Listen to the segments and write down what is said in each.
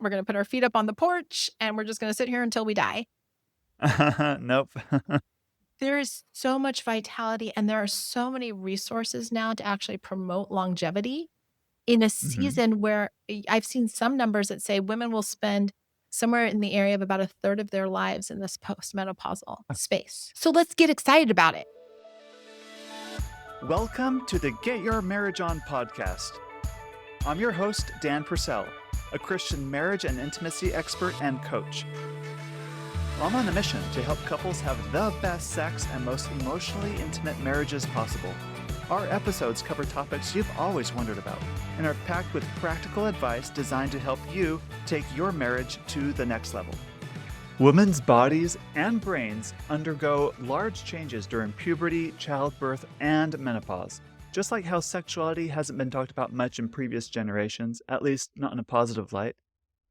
We're going to put our feet up on the porch and we're just going to sit here until we die. Nope. There is so much vitality and there are so many resources now to actually promote longevity in a hmm season where I've seen some numbers that say women will spend somewhere in the area of about a third of their lives in this postmenopausal space. So let's get excited about it. Welcome to the Get Your Marriage On podcast. I'm your host, Dan Purcell, a Christian marriage and intimacy expert and coach. I'm on a mission to help couples have the best sex and most emotionally intimate marriages possible. Our episodes cover topics you've always wondered about and are packed with practical advice designed to help you take your marriage to the next level. Women's bodies and brains undergo large changes during puberty, childbirth, and menopause. Just like how sexuality hasn't been talked about much in previous generations, at least not in a positive light,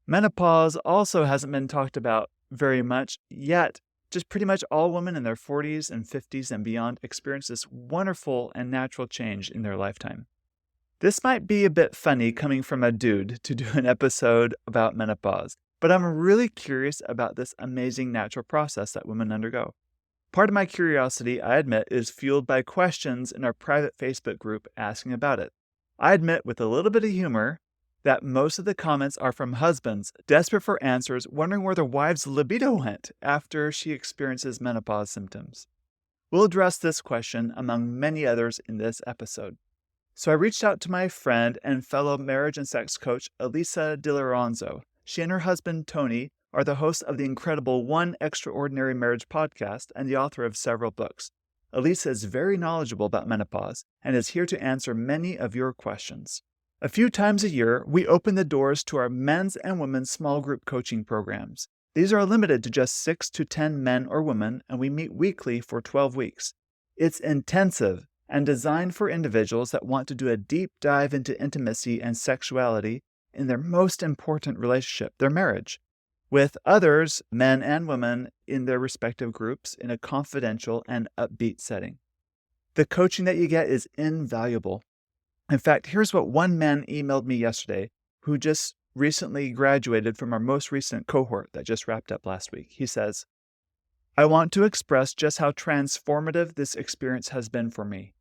menopause also hasn't been talked about very much yet. Just pretty much all women in their 40s and 50s and beyond experience this wonderful and natural change in their lifetime. This might be a bit funny coming from a dude to do an episode about menopause, but I'm really curious about this amazing natural process that women undergo. Part of my curiosity, I admit, is fueled by questions in our private Facebook group asking about it. I admit with a little bit of humor that most of the comments are from husbands desperate for answers, wondering where their wife's libido went after she experiences menopause symptoms. We'll address this question among many others in this episode. So I reached out to my friend and fellow marriage and sex coach, Alisa DiLorenzo. She and her husband, Tony, are the hosts of the incredible One Extraordinary Marriage podcast and the author of several books. Alisa is very knowledgeable about menopause and is here to answer many of your questions. A few times a year, we open the doors to our men's and women's small group coaching programs. These are limited to just 6 to 10 men or women, and we meet weekly for 12 weeks. It's intensive and designed for individuals that want to do a deep dive into intimacy and sexuality in their most important relationship, their marriage, with others, men and women, in their respective groups in a confidential and upbeat setting. The coaching that you get is invaluable. In fact, here's what one man emailed me yesterday who just recently graduated from our most recent cohort that just wrapped up last week. He says, "I want to express just how transformative this experience has been for me.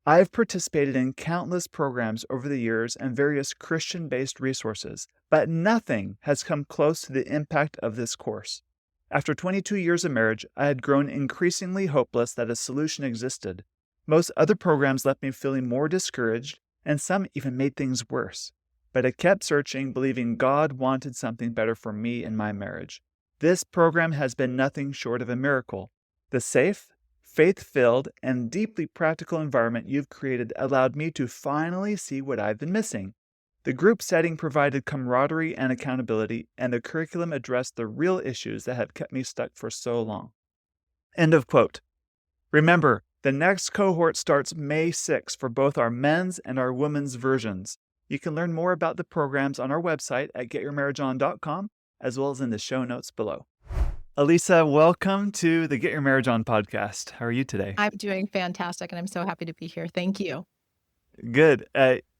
I've participated in countless programs over the years and various Christian-based resources, but nothing has come close to the impact of this course. After 22 years of marriage, I had grown increasingly hopeless that a solution existed. Most other programs left me feeling more discouraged, and some even made things worse. But I kept searching, believing God wanted something better for me in my marriage. This program has been nothing short of a miracle. The safe, faith-filled, and deeply practical environment you've created allowed me to finally see what I've been missing. The group setting provided camaraderie and accountability, and the curriculum addressed the real issues that had kept me stuck for so long." End of quote. Remember, the next cohort starts May 6th for both our men's and our women's versions. You can learn more about the programs on our website at getyourmarriageon.com, as well as in the show notes below. Alisa, welcome to the Get Your Marriage On podcast. How are you today? I'm doing fantastic and I'm so happy to be here. Thank you. Good.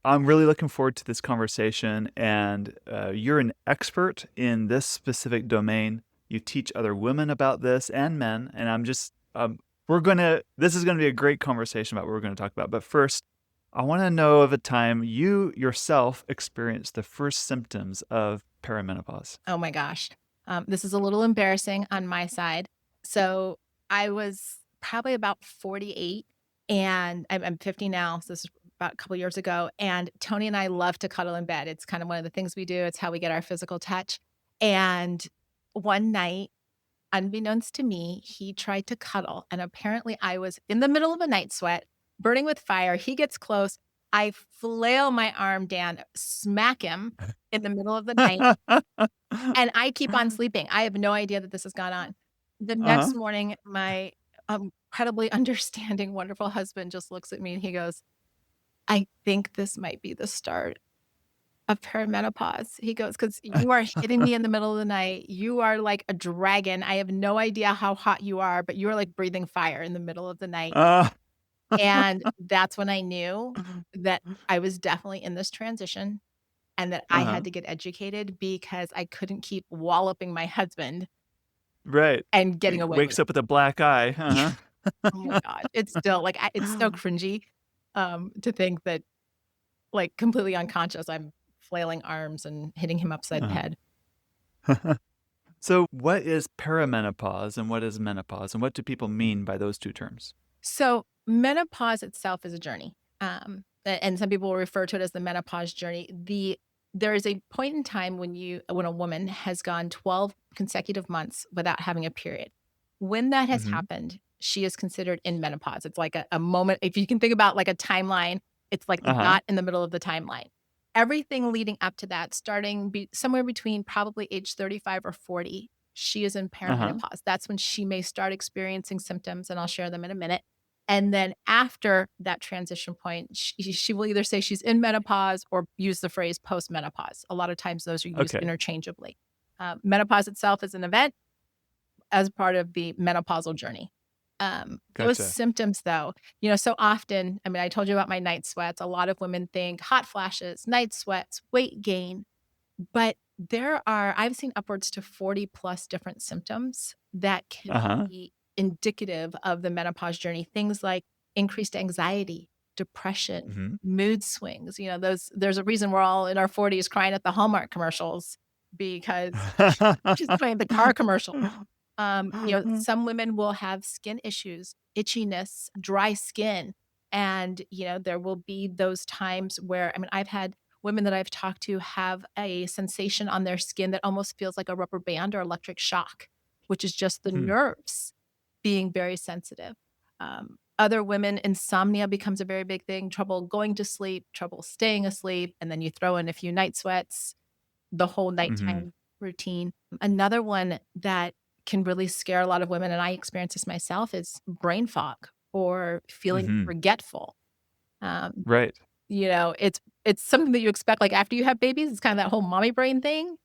I'm really looking forward to this conversation, and you're an expert in this specific domain. You teach other women about this and men, and I'm just, this is going to be a great conversation about what we're going to talk about. But first, I want to know of a time you yourself experienced the first symptoms of perimenopause. Oh my gosh. This is a little embarrassing on my side. So I was probably about 48 and I'm 50 now. So this is about a couple years ago. And Tony and I love to cuddle in bed. It's kind of one of the things we do. It's how we get our physical touch. And one night, unbeknownst to me, he tried to cuddle. And apparently I was in the middle of a night sweat, burning with fire. He gets close. I flail my arm down, smack him in the middle of the night. And I keep on sleeping. I have no idea that this has gone on. The Uh-huh. next morning, my incredibly understanding, wonderful husband just looks at me and he goes, "I think this might be the start of perimenopause." He goes, "'Cause you are hitting me in the middle of the night. You are like a dragon. I have no idea how hot you are, but you are like breathing fire in the middle of the night." Uh, And that's when I knew that I was definitely in this transition. and that I Uh-huh. had to get educated because I couldn't keep walloping my husband Right. and getting He away with wakes it. up with a black eye. Yeah. Uh-huh. Oh my gosh. It's still like, it's so cringy, to think that, like, completely unconscious, I'm flailing arms and hitting him upside the head. Uh-huh. So, what is perimenopause and what is menopause, and what do people mean by those two terms? So menopause itself is a journey. And some people will refer to it as the menopause journey. There is a point in time when a woman has gone 12 consecutive months without having a period. When that has Mhm. happened, she is considered in menopause. It's like a moment. If you can think about like a timeline, it's like the Uh-huh. dot in the middle of the timeline. Everything leading up to that, somewhere between probably age 35 or 40, she is in Uh-huh. perimenopause. That's when she may start experiencing symptoms, and I'll share them in a minute. And then after that transition point, she will either say she's in menopause or use the phrase postmenopause. A lot of times those are used Okay. interchangeably. Menopause itself is an event as part of the menopausal journey. Those Gotcha. symptoms, though, so often, I mean, I told you about my night sweats. A lot of women think hot flashes, night sweats, weight gain, but I've seen upwards to 40 plus different symptoms that can Uh-huh. be indicative of the menopause journey. Things like increased anxiety, depression, Mhm. mood swings. There's a reason we're all in our 40s crying at the Hallmark commercials because she's playing the car commercial. Some women will have skin issues, itchiness, dry skin. And, there will be those times where, I mean, I've had women that I've talked to have a sensation on their skin that almost feels like a rubber band or electric shock, which is just the Hmm. nerves being very sensitive. Other women, insomnia becomes a very big thing, trouble going to sleep, trouble staying asleep. And then you throw in a few night sweats, the whole Mhm. nighttime routine. Another one that can really scare a lot of women, and I experience this myself, is brain fog or feeling Mhm. forgetful. Um, Right. it's something that you expect, like, after you have babies, it's kinda that whole mommy brain thing,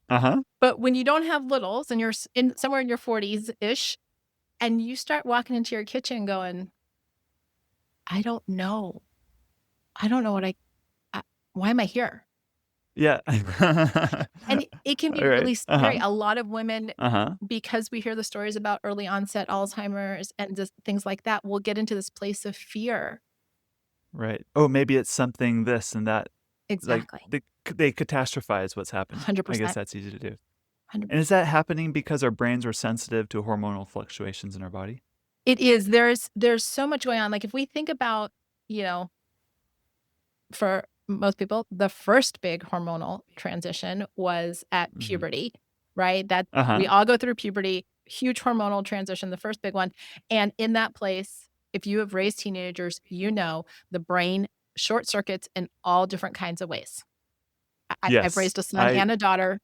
Uh-huh. but when you don't have littles and you're in somewhere in your 40s-ish, and you start walking into your kitchen going, "I don't know. I don't know I why am I here?" Yeah. And it can be Alright. really scary. Uh-huh. A lot of women, Uh-huh. because we hear the stories about early onset Alzheimer's and just things like that, will get into this place of fear. Right. Oh, maybe it's something this and that. Like, Exactly. they catastrophize what's happened. I guess 100%. that's easy to do. And is 100%. that happening because our brains are sensitive to hormonal fluctuations in our body? It is. There's so much going on. Like, if we think about, you know, for most people, the first big hormonal transition was at Mhm. puberty, right? That we Uh-huh. all go through puberty, huge hormonal transition, the first big one. And in that place, if you have raised teenagers, the brain short circuits in all different kinds of ways. I've Yes. raised a son I and a daughter.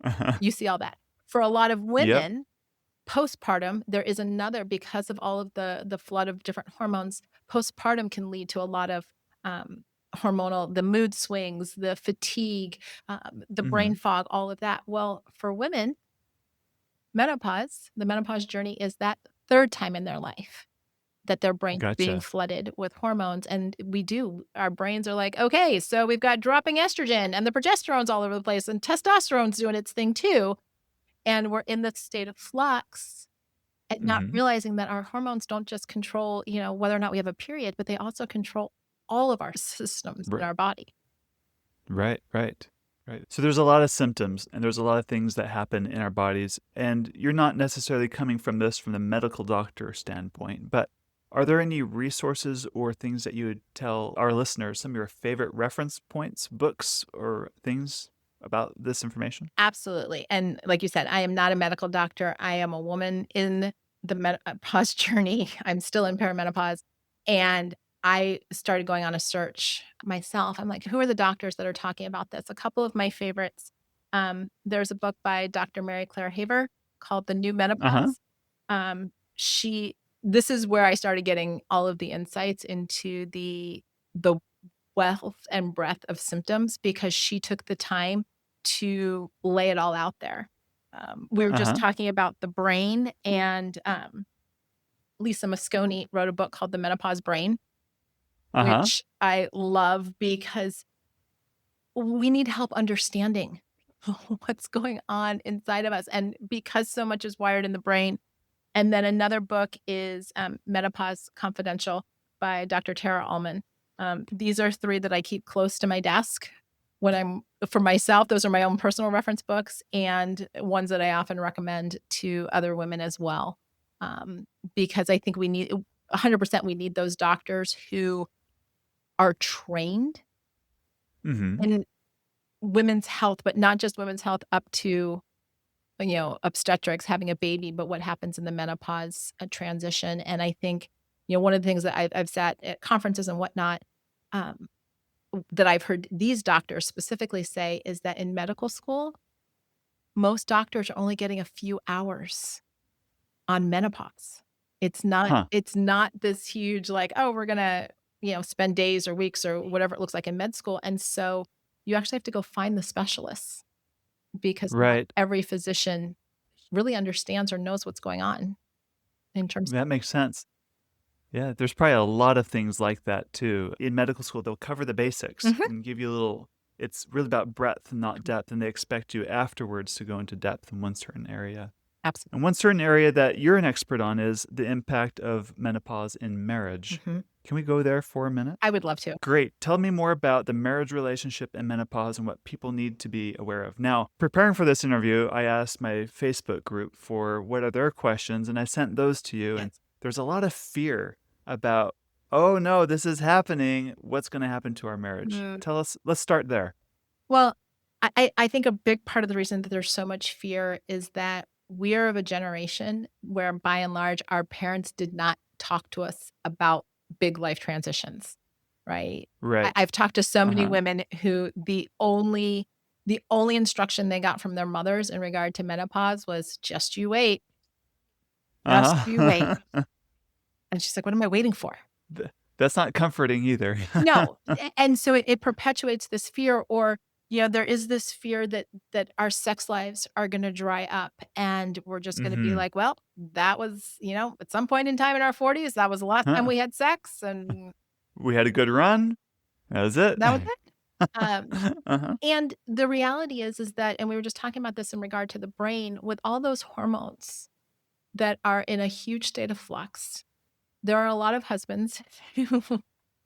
Uh-huh. You see all that. For a lot of Yep. women, postpartum, there is another, because of all of the flood of different hormones, postpartum can lead to a lot of, the mood swings, the fatigue, the brain Mhm. fog, all of that. Well, for women, the menopause journey is that third time in their life that their brain's being Gotcha. flooded with hormones, and our brains are like, "Okay, so we've got dropping estrogen, and the progesterone's all over the place, and testosterone's doing its thing too." And we're in this state of flux and not Mhm. realizing that our hormones don't just control, whether or not we have a period, but they also control all of our systems in Right. our body. Right, right, right. So there's a lot of symptoms and there's a lot of things that happen in our bodies, and you're not necessarily coming from this from the medical doctor standpoint, but are there any resources or things that you would tell our listeners, some of your favorite reference points, books, or things about this information? Absolutely. And like you said, I am not a medical doctor. I am a woman in the menopause journey. I'm still in perimenopause. And I started going on a search myself. I'm like, who are the doctors that are talking about this? A couple of my favorites. There's a book by Dr. Mary Claire Haver called The New Uh-huh. Menopause. She This is where I started getting all of the insights into the wealth and breadth of symptoms, because she took the time to lay it all out there. We were just Uh-huh. talking about the brain, and Lisa Mosconi wrote a book called The Menopause Brain, Uh-huh. which I love because we need help understanding what's going on inside of us. And because so much is wired in the brain. And then another book is Menopause Confidential by Dr. Tara Ullman. These are three that I keep close to my desk when I'm for myself. Those are my own personal reference books and ones that I often recommend to other women as well. Because I think we need 100% we need those doctors who are trained Mm-hmm. in women's health, but not just women's health up to obstetrics, having a baby, but what happens in the menopause transition. And I think, one of the things that I've sat at conferences and whatnot, um, that I've heard these doctors specifically say is that in medical school, most doctors are only getting a few hours on menopause. Huh. It's not this huge like, oh, we're gonna, spend days or weeks or whatever it looks like in med school. And so you actually have to go find the specialists because not Right. every physician really understands or knows what's going on in terms. That makes sense. Yeah, there's probably a lot of things like that too. In medical school, they'll cover the basics Mhm. and give you a little, it's really about breadth and not depth. And they expect you afterwards to go into depth in one certain area. Absolutely. And one certain area that you're an expert on is the impact of menopause in marriage. Mhm. Can we go there for a minute? I would love to. Great. Tell me more about the marriage relationship and menopause and what people need to be aware of. Now, preparing for this interview, I asked my Facebook group for what are their questions, and I sent those to you. Yes. And there's a lot of fear about, oh no, this is happening. What's going to happen to our marriage? Mm. Tell us, let's start there. Well, I think a big part of the reason that there's so much fear is that we are of a generation where, by and large, our parents did not talk to us about big life transitions, right? Right. I've talked to so many Uh-huh. women who the only instruction they got from their mothers in regard to menopause was just you wait, just you wait. Uh-huh. And she's like, "What am I waiting for?" That's not comforting either. No, and so it perpetuates this fear, or there is this fear that our sex lives are gonna dry up, and we're just gonna be Mm-hmm. like, "Well, that was, at some point in time in our 40s, that was the last time we had sex, and We had a good run. That was it. that was it." Um, Uh-huh. and the reality is that, and we were just talking about this in regard to the brain, with all those hormones that are in a huge state of flux, there are a lot of husbands who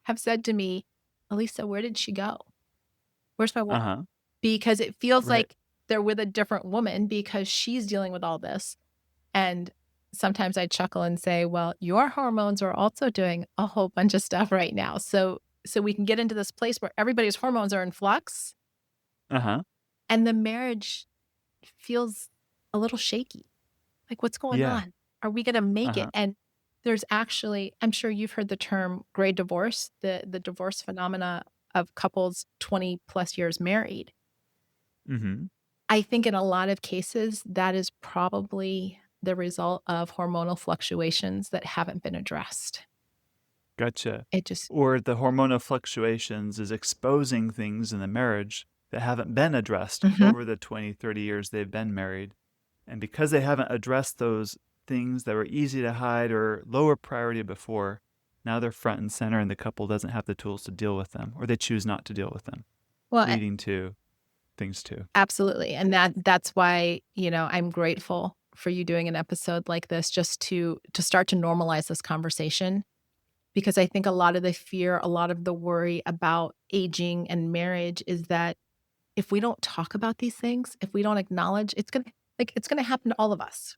have said to me, "Alisa, where did she go? Where's my wife?" Uh-huh. Because it feels Right. like they're with a different woman because she's dealing with all this. And sometimes I chuckle and say, "Well, your hormones are also doing a whole bunch of stuff right now." So we can get into this place where everybody's hormones are in flux Uh-huh. and the marriage feels a little shaky. Like, what's going Yeah. on? Are we gonna make it? Uh-huh. And there's actually, I'm sure you've heard the term gray divorce, the divorce phenomena of couples 20 plus years married. Mm-hmm. I think in a lot of cases, that is probably the result of hormonal fluctuations that haven't been addressed. Gotcha. It just Or the hormonal fluctuations is exposing things in the marriage that haven't been addressed Mhm. over the 20, 30 years they've been married. And because they haven't addressed those things that were easy to hide or lower priority before, now they're front and center and the couple doesn't have the tools to deal with them, or they choose not to deal with them, well, leading to things too. absolutely, and that's why, I'm grateful for you doing an episode like this just to start to normalize this conversation, because I think a lot of the fear, a lot of the worry about aging and marriage is that if we don't talk about these things, if we don't acknowledge, it's gonna happen to all of us.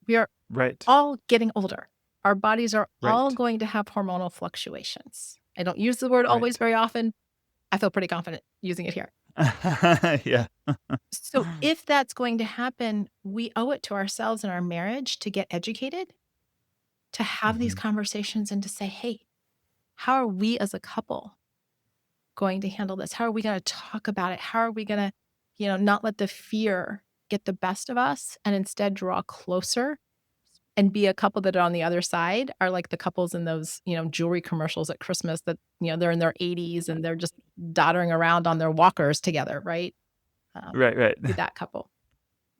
We are Right. all getting older. Our bodies are all Right. going to have hormonal fluctuations. I don't use the word always Right. very often. I feel pretty confident using it here. Yeah. So if that's going to happen, we owe it to ourselves and our marriage to get educated, to have these Mhm. conversations and to say, "Hey, how are we as a couple going to handle this? How are we going to talk about it? How are we going to, not let the fear get the best of us and instead draw closer and be a couple that are on the other side are like the couples in those, jewelry commercials at Christmas that, they're in their 80s and they're just doddering around on their walkers together, right? Right, right. Be that couple.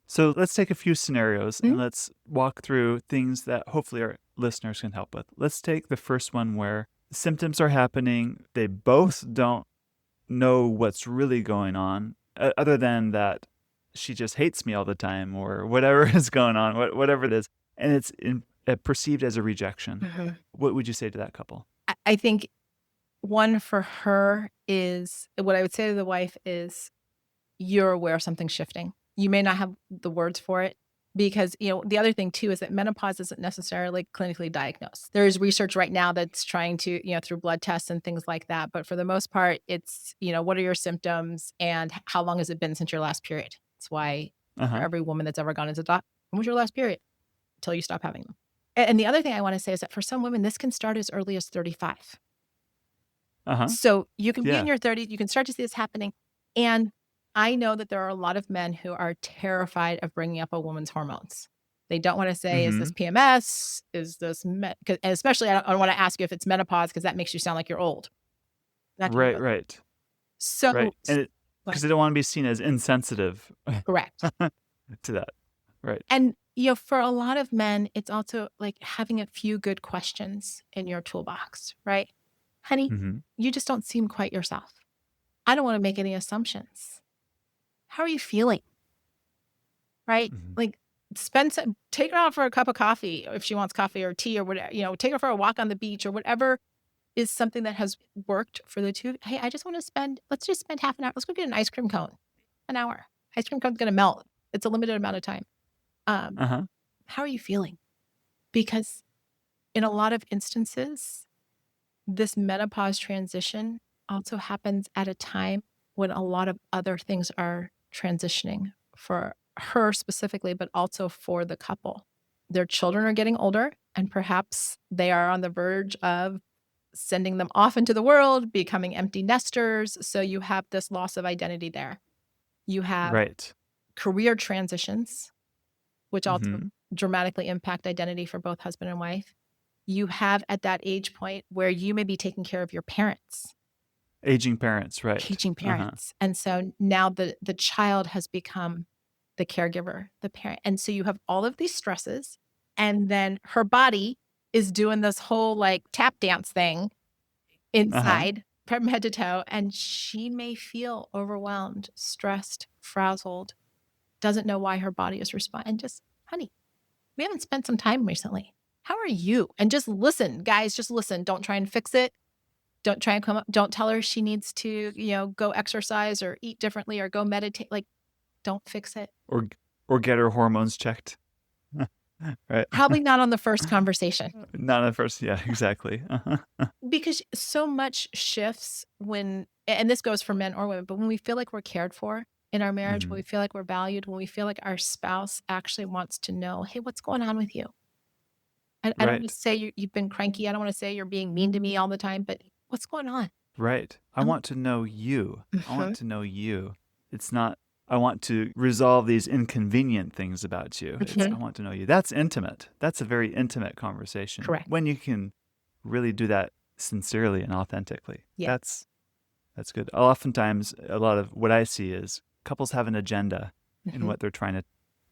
So let's take a few scenarios Mhm. and let's walk through things that hopefully our listeners can help with. Let's take the first one where symptoms are happening. They both don't know what's really going on, other than that she just hates me all the time or whatever is going on, whatever it is. And it's perceived as a rejection. Mhm. What would you say to that couple? I think one for her is what I would say to the wife is you're aware something's shifting. You may not have the words for it because, the other thing too is that menopause isn't necessarily clinically diagnosed. There is research right now that's trying to, through blood tests and things like that. But for the most part, it's, what are your symptoms and how long has it been since your last period? That's why for Uh-huh. every woman that's ever gone into doc, when was your last period? Until you stop having them. And the other thing I want to say is that for some women, this can start as early as 35. Uh-huh. So you can be in Yeah. your 30s, you can start to see this happening. And I know that there are a lot of men who are terrified of bringing up a woman's hormones. They don't want to say, is Mm-hmm. this PMS? Is this, and especially, I don't want to ask you if it's menopause because that makes you sound like you're old. Not doing Right, both. right, right. So, And but because they don't want to be seen as insensitive correct. to that. Right. And, for a lot of men, it's also like having a few good questions in your toolbox, right? Honey, Mm-hmm. you just don't seem quite yourself. I don't want to make any assumptions. How are you feeling? Right? Mm-hmm. Like take her out for a cup of coffee if she wants coffee or tea or whatever, take her for a walk on the beach or whatever is something that has worked for the two. Hey, let's just spend half an hour. Let's go get an ice cream cone. An hour. Ice cream cone's gonna melt. It's a limited amount of time. Um, Uh-huh. how are you feeling? Because in a lot of instances, this menopause transition also happens at a time when a lot of other things are transitioning for her specifically, but also for the couple. Their children are getting older, and perhaps they are on the verge of sending them off into the world, becoming empty nesters. So you have this loss of identity there. You have Right. career transitions, which also Mm-hmm. dramatically impact identity for both husband and wife. You have at that age point where you may be taking care of your parents, Aging parents, right. aging Uh-huh. parents. And so now the child has become the caregiver, the parent. And so you have all of these stresses. And then her body is doing this whole like tap dance thing Uh-huh. inside from head to toe. And she may feel overwhelmed, stressed, frazzled, doesn't know why her body is responding. And just, honey, we haven't spent some time recently. How are you? And just listen, guys, just listen. Don't try and fix it. Don't try and come up. Don't tell her she needs to, go exercise or eat differently or go meditate. Like, don't fix it. Or or get her hormones checked. Right. Probably not on the first conversation Not at first. Yeah, exactly. Uh-huh. because so much shifts and this goes for men or women, but when we feel like we're cared for in our marriage, when Mm-hmm. we feel like we're valued, when we feel like our spouse actually wants to know, hey, what's going on with you? I don't want to Right. say you've been cranky. I don't want to say you're being mean to me all the time, but what's going on? Right. I Um, want to know you. I want mhm, to know you. It's not, I want to resolve these inconvenient things about you. It's, I mhm. want to know you. That's intimate. That's a very intimate conversation Correct. when you can really do that sincerely and authentically. Yeah. That's good. Oftentimes, a lot of what I see is couples have an agenda in Mhm. what they're trying to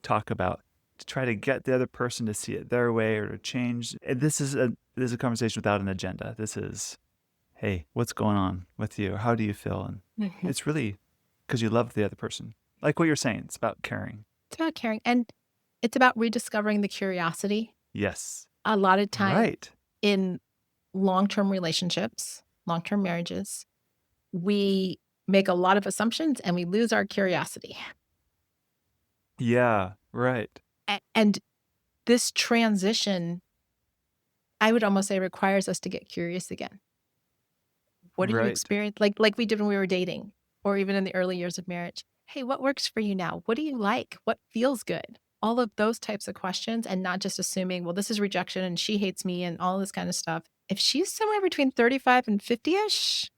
talk about to try to get the other person to see it their way or to change. This is a conversation without an agenda. This is, hey, what's going on with you? How do you feel? And Mhm. it's really because you love the other person. Like what you're saying, it's about caring. It's about caring and it's about rediscovering the curiosity. Yes. A lot of time Right. in long-term relationships, long-term marriages, we make a lot of assumptions and we lose our curiosity. Yeah. Right. And this transition, I would almost say requires us to get curious again. What do you Right. experience? Like we did when we were dating or even in the early years of marriage. Hey, what works for you now? What do you like? What feels good? All of those types of questions and not just assuming, well, this is rejection and she hates me and all this kind of stuff. If she's somewhere between 35 and 50-ish,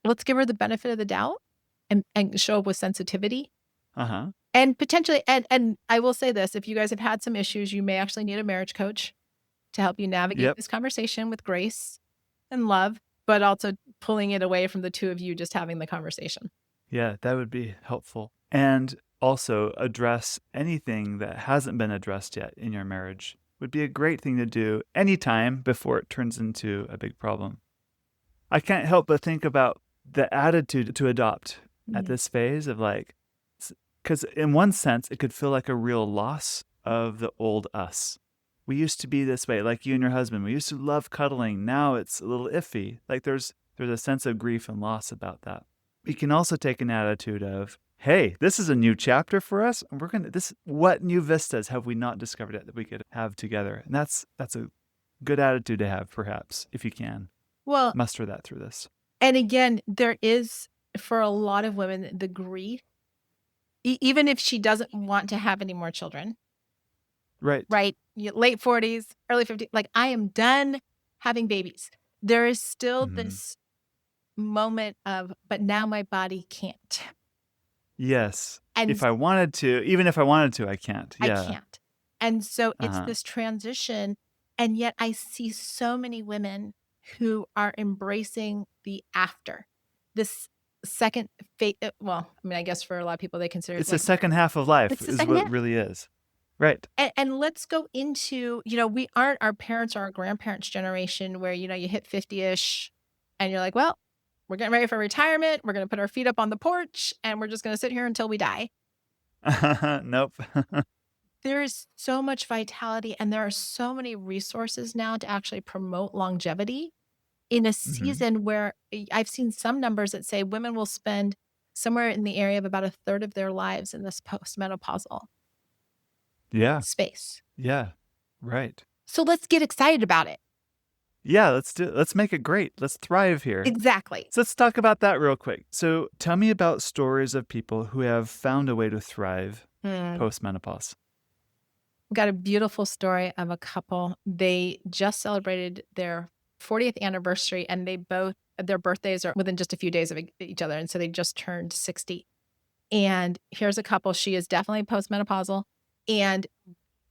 let's give her the benefit of the doubt and show up with sensitivity. Uh huh. And potentially, and I will say this, if you guys have had some issues, you may actually need a marriage coach to help you navigate Yep. this conversation with grace and love, but also pulling it away from the two of you just having the conversation. Yeah, that would be helpful. And also address anything that hasn't been addressed yet in your marriage would be a great thing to do anytime before it turns into a big problem. I can't help but think about the attitude to adopt at Yeah. this phase of like, because in one sense, it could feel like a real loss of the old us. We used to be this way, like you and your husband. We used to love cuddling. Now it's a little iffy. Like there's a sense of grief and loss about that. We can also take an attitude of, hey, this is a new chapter for us, and what new vistas have we not discovered yet that we could have together? And that's a good attitude to have, perhaps, if you can Well, muster that through this. and again, there is, for a lot of women, the grief, even if she doesn't want to have any more children, Right. right? Late 40s, early 50s, like, I am done having babies. There is still Mm-hmm. this moment of, but now my body can't. Yes. And If I wanted to, even if I wanted to, I can't. I Yeah. can't. And so it's Uh-huh. this transition. And yet I see so many women who are embracing the after this second phase. Well, I mean, I guess for a lot of people, they consider it It's the like second half of life it's the is second what it half. really is. Right. And let's go into, we aren't our parents or our grandparents' generation where, you hit 50-ish and you're like, well, we're getting ready for retirement. We're going to put our feet up on the porch and we're just going to sit here until we die. Nope. There is so much vitality and there are so many resources now to actually promote longevity in a Mm-hmm. season where I've seen some numbers that say women will spend somewhere in the area of about a third of their lives in this postmenopausal Yeah. space. Yeah. Right. So let's get excited about it. Yeah, let's make it great. Let's thrive here. Exactly. So let's talk about that real quick. So tell me about stories of people who have found a way to thrive Mm. post-menopause. Got a beautiful story of a couple. They just celebrated their 40th anniversary and their birthdays are within just a few days of each other. And so they just turned 60. And here's a couple. She is definitely postmenopausal. And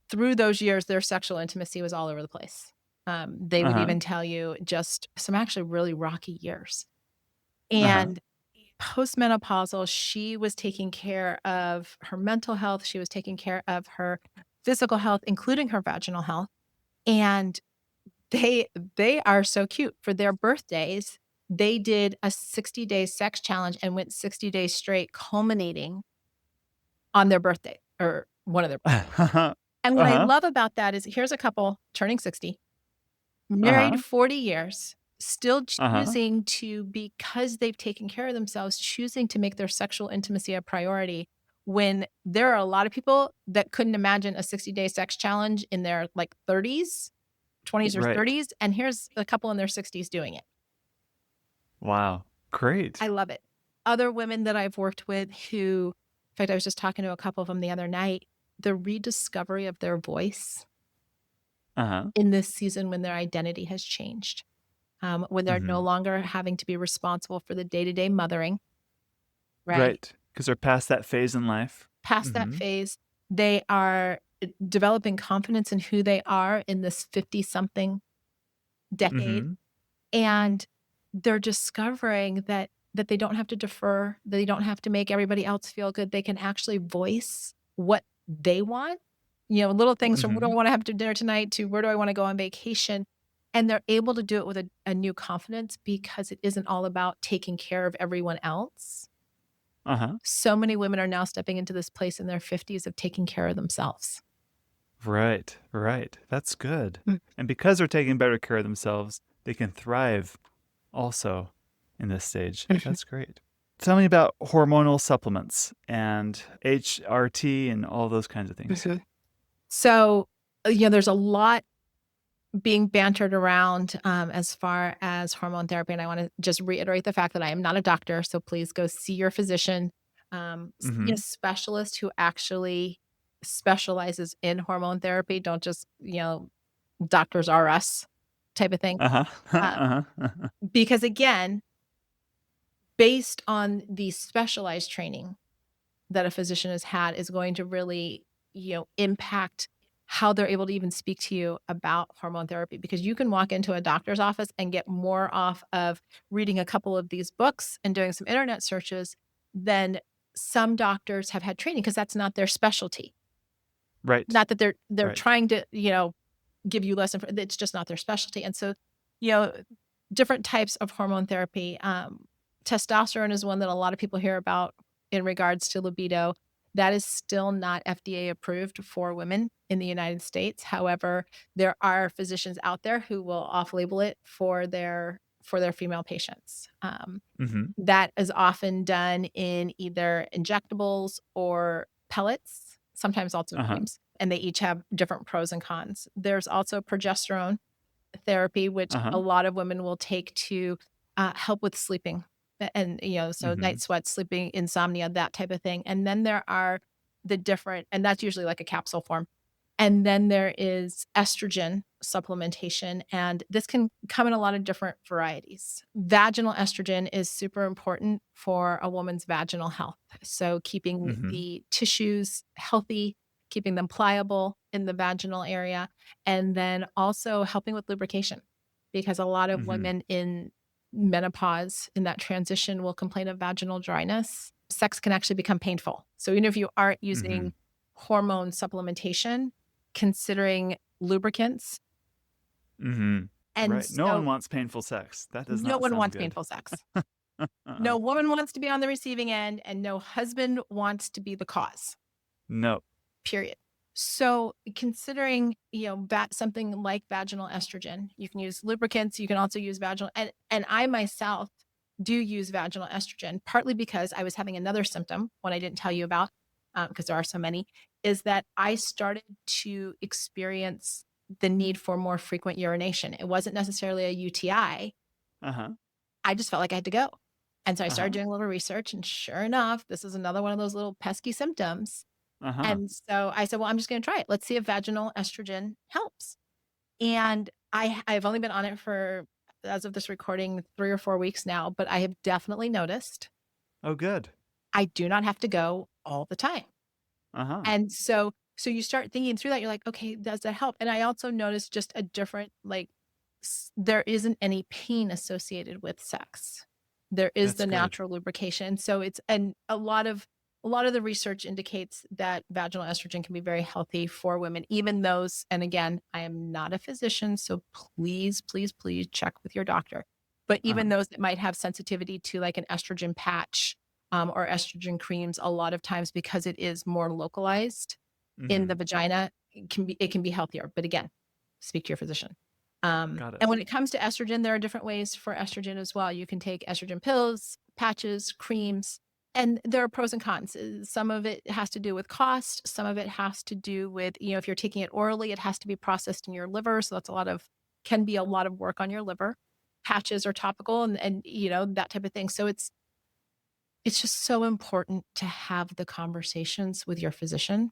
through those years, their sexual intimacy was all over the place. They would Uh-huh. even tell you just some actually really rocky years. Uh-huh. And postmenopausal, she was taking care of her mental health. She was taking care of her physical health, including her vaginal health. And they are so cute. For their birthdays, they did a 60-day sex challenge and went 60 days straight, culminating on their birthday or one of their. Uh-huh. And what I Uh-huh. love about that is here's a couple turning 60, Uh-huh. married 40 years, still Uh-huh. choosing to, because they've taken care of themselves, choosing to make their sexual intimacy a priority when there are a lot of people that couldn't imagine a 60-day sex challenge in their like 30s, 20s or Right. 30s. And here's a couple in their 60s doing it. Wow. Great. I love it. Other women that I've worked with who, in fact, I was just talking to a couple of them the other night, the rediscovery of their voice Uh-huh. in this season when their identity has changed, when they're no Mm-hmm. longer having to be responsible for the day-to-day mothering, right? Right. Because they're past that phase in life. Past that Mm-hmm. phase, they are developing confidence in who they are in this 50-something decade, Mm-hmm. and they're discovering that they don't have to defer, that they don't have to make everybody else feel good. They can actually voice what they want. Little things from what do Mm-hmm. I want to have to dinner tonight to where do I want to go on vacation. And they're able to do it with a new confidence because it isn't all about taking care of everyone else. Uh-huh. So many women are now stepping into this place in their 50s of taking care of themselves. Right. Right. That's good. Mm. And because they're taking better care of themselves, they can thrive also in this stage. That's great. Tell me about hormonal supplements and HRT and all those kinds of things. So, there's a lot being bantered around as far as hormone therapy. And I want to just reiterate the fact that I am not a doctor. So please go see your physician, see Mm-hmm. a specialist who actually specializes in hormone therapy. Don't just, doctors are us type of thing. Uh-huh. Uh, Uh-huh. because again, based on the specialized training that a physician has had is going to really, impact how they're able to even speak to you about hormone therapy, because you can walk into a doctor's office and get more off of reading a couple of these books and doing some internet searches than some doctors have had training, because that's not their specialty. Right. Not that they're Right. trying to, give you less it's just not their specialty. And so, different types of hormone therapy. Testosterone is one that a lot of people hear about in regards to libido. That is still not FDA approved for women in the United States. However, there are physicians out there who will off-label it for their female patients. Mm-hmm. That is often done in either injectables or pellets, sometimes also Uh-huh. creams, and they each have different pros and cons. There's also progesterone therapy, which Uh-huh. a lot of women will take to help with sleeping. And, so Mm-hmm. night sweats, sleeping, insomnia, that type of thing. And then there are the different, and that's usually like a capsule form. And then there is estrogen supplementation, and this can come in a lot of different varieties. Vaginal estrogen is super important for a woman's vaginal health. So, keeping Mm-hmm. the tissues healthy, keeping them pliable in the vaginal area, and then also helping with lubrication. Because a lot of Mm-hmm. women in menopause, in that transition, will complain of vaginal dryness. Sex can actually become painful. So, even if you aren't Mm-hmm. using hormone supplementation, considering lubricants. Mm-hmm. And Right. No one so wants painful sex. That does no not one sound wants good. painful sex. Uh-uh. No woman wants to be on the receiving end, and no husband wants to be the cause, No. period. So considering, something like vaginal estrogen, you can use lubricants, you can also use vaginal, and I myself do use vaginal estrogen, partly because I was having another symptom, one I didn't tell you about, because there are so many, is that I started to experience the need for more frequent urination. It wasn't necessarily a UTI. Uh-huh. I just felt like I had to go. And so I started Uh-huh. doing a little research, and sure enough, this is another one of those little pesky symptoms. Uh-huh. And so I said, "Well, I'm just gonna try it. Let's see if vaginal estrogen helps." And I've only been on it for, as of this recording, 3 or 4 weeks now, but I have definitely noticed Oh, good. I do not have to go all the time. Uh-huh. And so you start thinking through that, you're like, "Okay, does that help?" And I also noticed just a different, like, there isn't any pain associated with sex. There is That's the good. natural lubrication. So it's, and a lot of the research indicates that vaginal estrogen can be very healthy for women, even those, and again, I am not a physician, so please, please, please check with your doctor. But Uh-huh. even those that might have sensitivity to like an estrogen patch, or estrogen creams, a lot of times because it is more localized in Mm-hmm. the vagina, it can be healthier. But again, speak to your physician. Got And it. when it comes to estrogen, there are different ways for estrogen as well. You can take estrogen pills, patches, creams, and there are pros and cons. Some of it has to do with cost. Some of it has to do with, if you're taking it orally, it has to be processed in your liver. So that's can be a lot of work on your liver. Patches are topical, and that type of thing. So it's just so important to have the conversations with your physician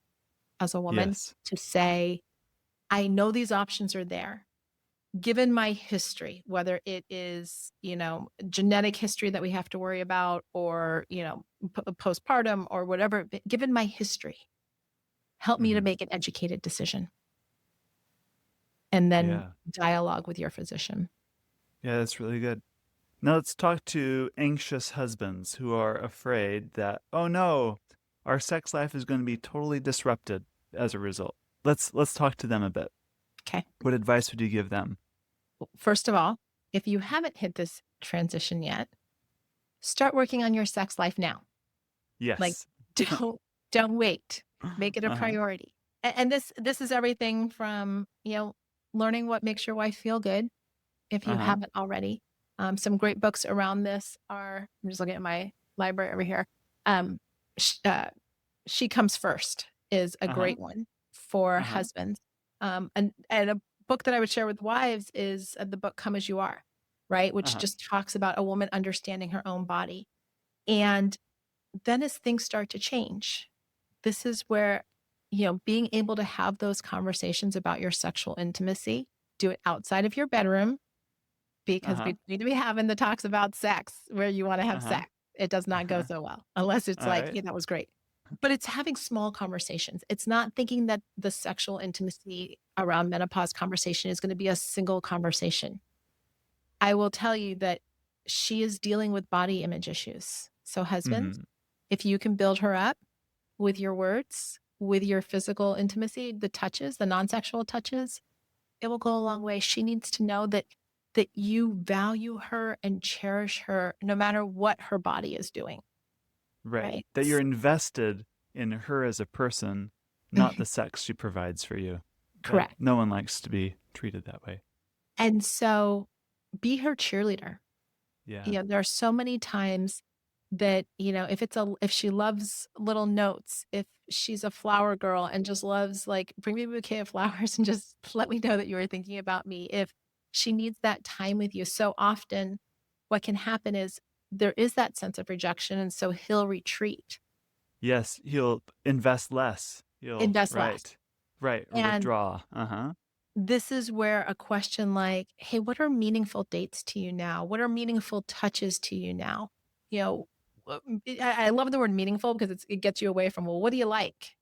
as a woman Yes. to say, I know these options are there. Given my history, whether it is, genetic history that we have to worry about, or, postpartum or whatever, but given my history, help me to Mm-hmm. make an educated decision, and then Yeah. dialogue with your physician. Yeah, that's really good. Now let's talk to anxious husbands who are afraid that, oh no, our sex life is going to be totally disrupted as a result. Let's talk to them a bit. Okay. What advice would you give them? First of all, if you haven't hit this transition yet, start working on your sex life now. Like, Yes. don't don't wait. Make it a Uh-huh. priority. And this is everything from, learning what makes your wife feel good, if you Uh-huh. haven't already. Some great books around this are, I'm just looking at my library over here. Um, sh She Comes First is a Uh-huh. great one for Uh-huh. husbands. And a book that I would share with wives is, the book Come As You Are, right? Which Uh-huh. just talks about a woman understanding her own body. And then as things start to change, this is where, being able to have those conversations about your sexual intimacy, do it outside of your bedroom, because Uh-huh. we need to be having the talks about sex where you wanna have Uh-huh. sex. It does not go so well, unless it's All like, right. "Yeah, that was great." But it's having small conversations. It's not thinking that the sexual intimacy around menopause conversation is gonna be a single conversation. I will tell you that she is dealing with body image issues. So husbands, Mm-hmm. if you can build her up with your words, with your physical intimacy, the touches, the non-sexual touches, it will go a long way. She needs to know that that you value her and cherish her no matter what her body is doing, Right. right? That you're invested in her as a person, not the Mhm. sex she provides for you. That Correct. no one likes to be treated that way. And so be her cheerleader. Yeah. There are so many times that, if she loves little notes, if she's a flower girl and just loves, like, bring me a bouquet of flowers and just let me know that you were thinking about me. If she needs that time with you, so often what can happen is there is that sense of rejection, and so he'll retreat, Yes, he'll invest less. He'll invest less. right. Right, or And withdraw. Uh-huh. this is where a question like, "Hey, what are meaningful dates to you now? What are meaningful touches to you now?" You know, I love the word meaningful because it gets you away from, "Well, what do you like?"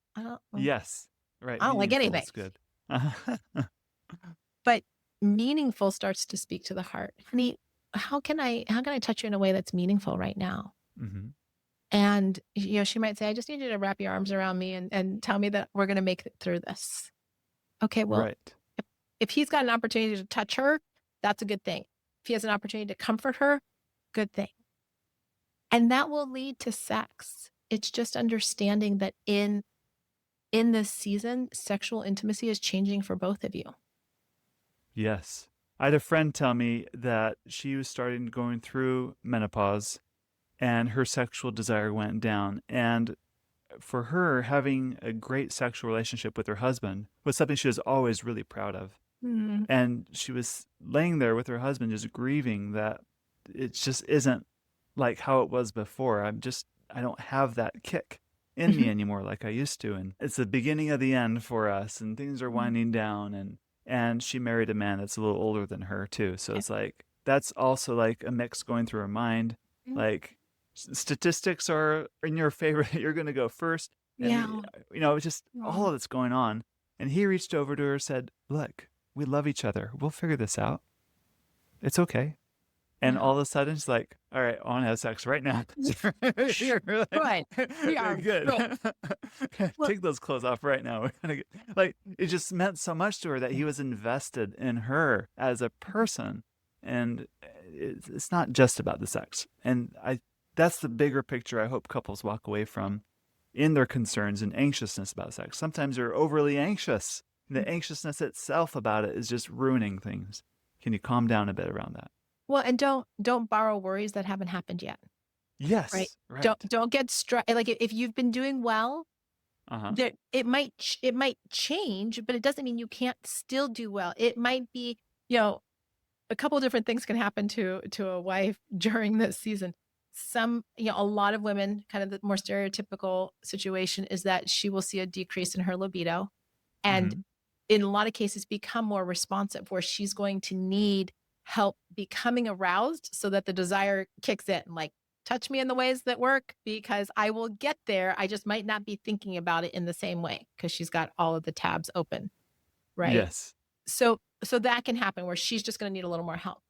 Yes. Right, I don't like meaningful anything. is good. Uh-huh. But meaningful starts to speak to the heart. "Honey, how can I touch you in a way that's meaningful right now?" Mhm. And, she might say, "I just need you to wrap your arms around me and tell me that we're gonna make it through this." Okay, well, Right. if if he's got an opportunity to touch her, that's a good thing. If he has an opportunity to comfort her, good thing. And that will lead to sex. It's just understanding that in this season, sexual intimacy is changing for both of you. Yes. I had a friend tell me that she was starting going through menopause and her sexual desire went down. And for her, having a great sexual relationship with her husband was something she was always really proud of. Mhm. And she was laying there with her husband, just grieving that it just isn't like how it was before. I don't have that kick in me Mhm. anymore like I used to. And it's the beginning of the end for us, and things are Mhm. winding down. And she married a man that's a little older than her too. So Okay. it's like that's also like a mix going through her mind. Mhm. Like statistics are in your favor. You're going to go first. And, Yeah. it's just all Aw. of it's going on. And he reached over to her and said, "Look, we love each other. We'll figure this out. It's okay." And Yeah. all of a sudden, she's like, "All right, I want to have sex right now." You're Good. We are like, good. good. Well, Take those clothes off right now. We're gonna get, like, it just meant so much to her that he was invested in her as a person, and it's not just about the sex. And that's the bigger picture I hope couples walk away from in their concerns and anxiousness about sex. Sometimes they're overly anxious. The anxiousness itself about it is just ruining things. Can you calm down a bit around that? well, and don't borrow worries that haven't happened yet, right? Yes, right. Don't get stressed. Like, if you've been doing well, Uh-huh. that it might change, but it doesn't mean you can't still do well. It might be, you know, a couple different things can happen to a wife during this season. A lot of women, kind of the more stereotypical situation is that she will see a decrease in her libido, and Mhm. in a lot of cases become more responsive, where she's going to need help becoming aroused so that the desire kicks in, like, touch me in the ways that work because I will get there. I just might not be thinking about it in the same way because she's got all of the tabs open, right? Yes. So that can happen where she's just going to need a little more help.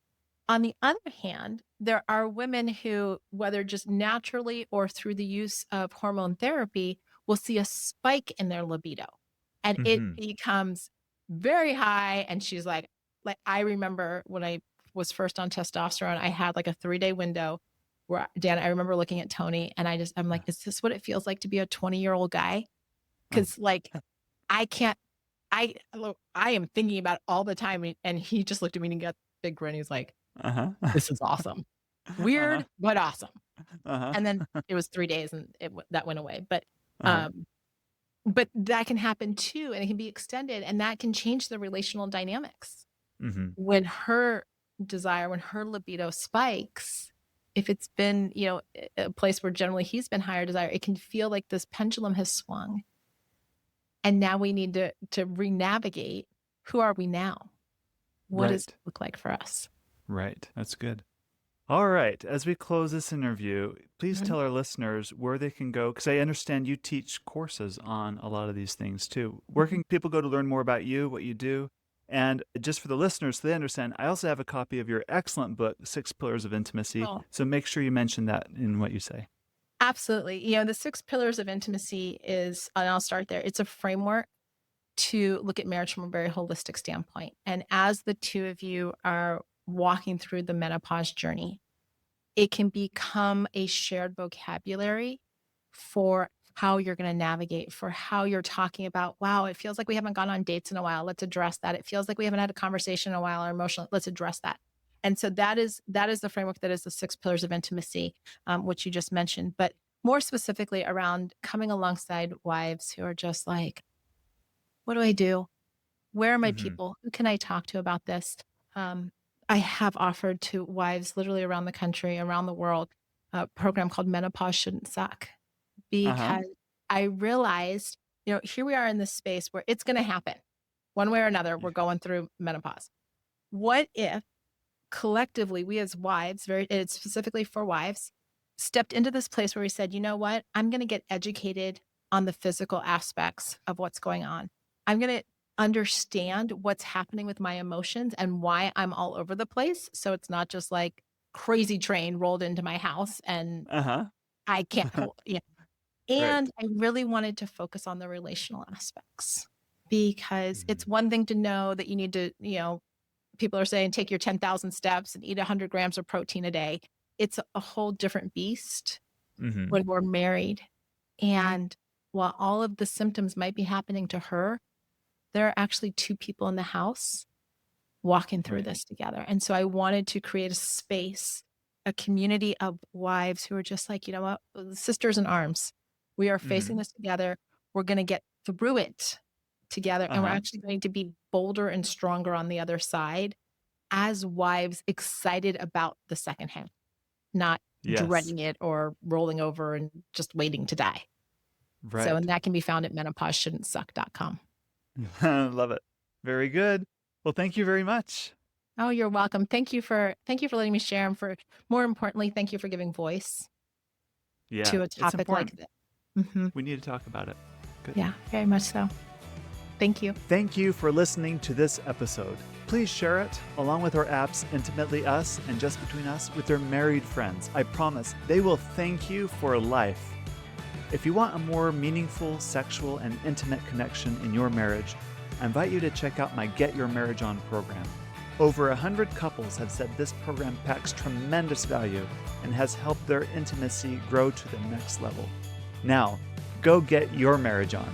On the other hand, there are women who, whether just naturally or through the use of hormone therapy, will see a spike in their libido, and it Mhm. becomes very high, and she's like, I remember when I was first on testosterone, I had, like, a 3-day window where Dan, I remember looking at Tony, and I'm Uh, like, "Is this what it feels like to be a 20-year-old guy?" uh, 'Cause, like, I can't I am thinking about it all the time, and he just looked at me and got a big grin, he's like, uh-huh. "This is awesome. Uh-huh. Weird, but awesome." Uh-huh. And then it was 3 days and that went away, Uh-huh. um, but that can happen too, and it can be extended, and that can change the relational dynamics. Mhm. When her when her libido spikes, if it's been, a place where generally he's been higher desire, it can feel like this pendulum has swung, and now we need to re-navigate. Who are we now? What does it Right. look like for us? Right. That's good. All right. As we close this interview, please Mhm. tell our listeners where they can go, because I understand you teach courses on a lot of these things too. Where Mhm. can people go to learn more about you, what you do? And just for the listeners, so they understand, I also have a copy of your excellent book, Six Pillars of Intimacy. Oh, So make sure you mention that in what you say. absolutely. The 6 pillars of intimacy is, and I'll start there, it's a framework to look at marriage from a very holistic standpoint. And as the 2 of you are walking through the menopause journey. It can become a shared vocabulary for how you're going to navigate, for how you're talking about, wow, it feels like we haven't gone on dates in a while. Let's address that. It feels like we haven't had a conversation in a while or emotional. Let's address that. And so that is the framework, that is the 6 pillars of intimacy, which you just mentioned, but more specifically around coming alongside wives who are just like, what do I do? Where are my Mm-hmm. people? Who can I talk to about this? Um, I have offered to wives literally around the country, around the world, a program called Menopause Shouldn't Suck, Uh-huh. because I realized, here we are in this space where it's going to happen one way or another. Yeah. We're going through menopause. What if collectively we as wives, it's specifically for wives, stepped into this place where we said, you know what? I'm going to get educated on the physical aspects of what's going on. I'm going to understand what's happening with my emotions and why I'm all over the place. So it's not just like crazy train rolled into my house and Uh-huh. I can't hold, Right. and I really wanted to focus on the relational aspects, because Mm-hmm. it's one thing to know that you need to, people are saying take your 10,000 steps and eat 100 grams of protein a day. It's a whole different beast Mm-hmm. when we're married. And while all of the symptoms might be happening to her, there are actually two people in the house walking through Right. this together. And so I wanted to create a space, a community of wives who are just like, you know what, sisters in arms. We are Mm-hmm. facing this together. We're going to get through it together. And we're Uh-huh. actually going to be bolder and stronger on the other side as wives, excited about the second half, not Yes. dreading it or rolling over and just waiting to die. So, Right. and that can be found at menopaushouldn'tsuck.com. Love it. Very good. Well, thank you very much. Oh, you're welcome. Thank you for letting me share, and for more importantly, thank you for giving voice Yeah, to a it's topic like important. this. Mhm. We need to talk about it. Good. Yeah, very much so. Thank you. Thank you for listening to this episode. Please share it, along with our apps Intimately Us and Just Between Us, with your married friends. I promise they will thank you for life. If you want a more meaningful, sexual, and intimate connection in your marriage, I invite you to check out my Get Your Marriage On program. Over 100 couples have said this program packs tremendous value and has helped their intimacy grow to the next level. Now, go get your marriage on.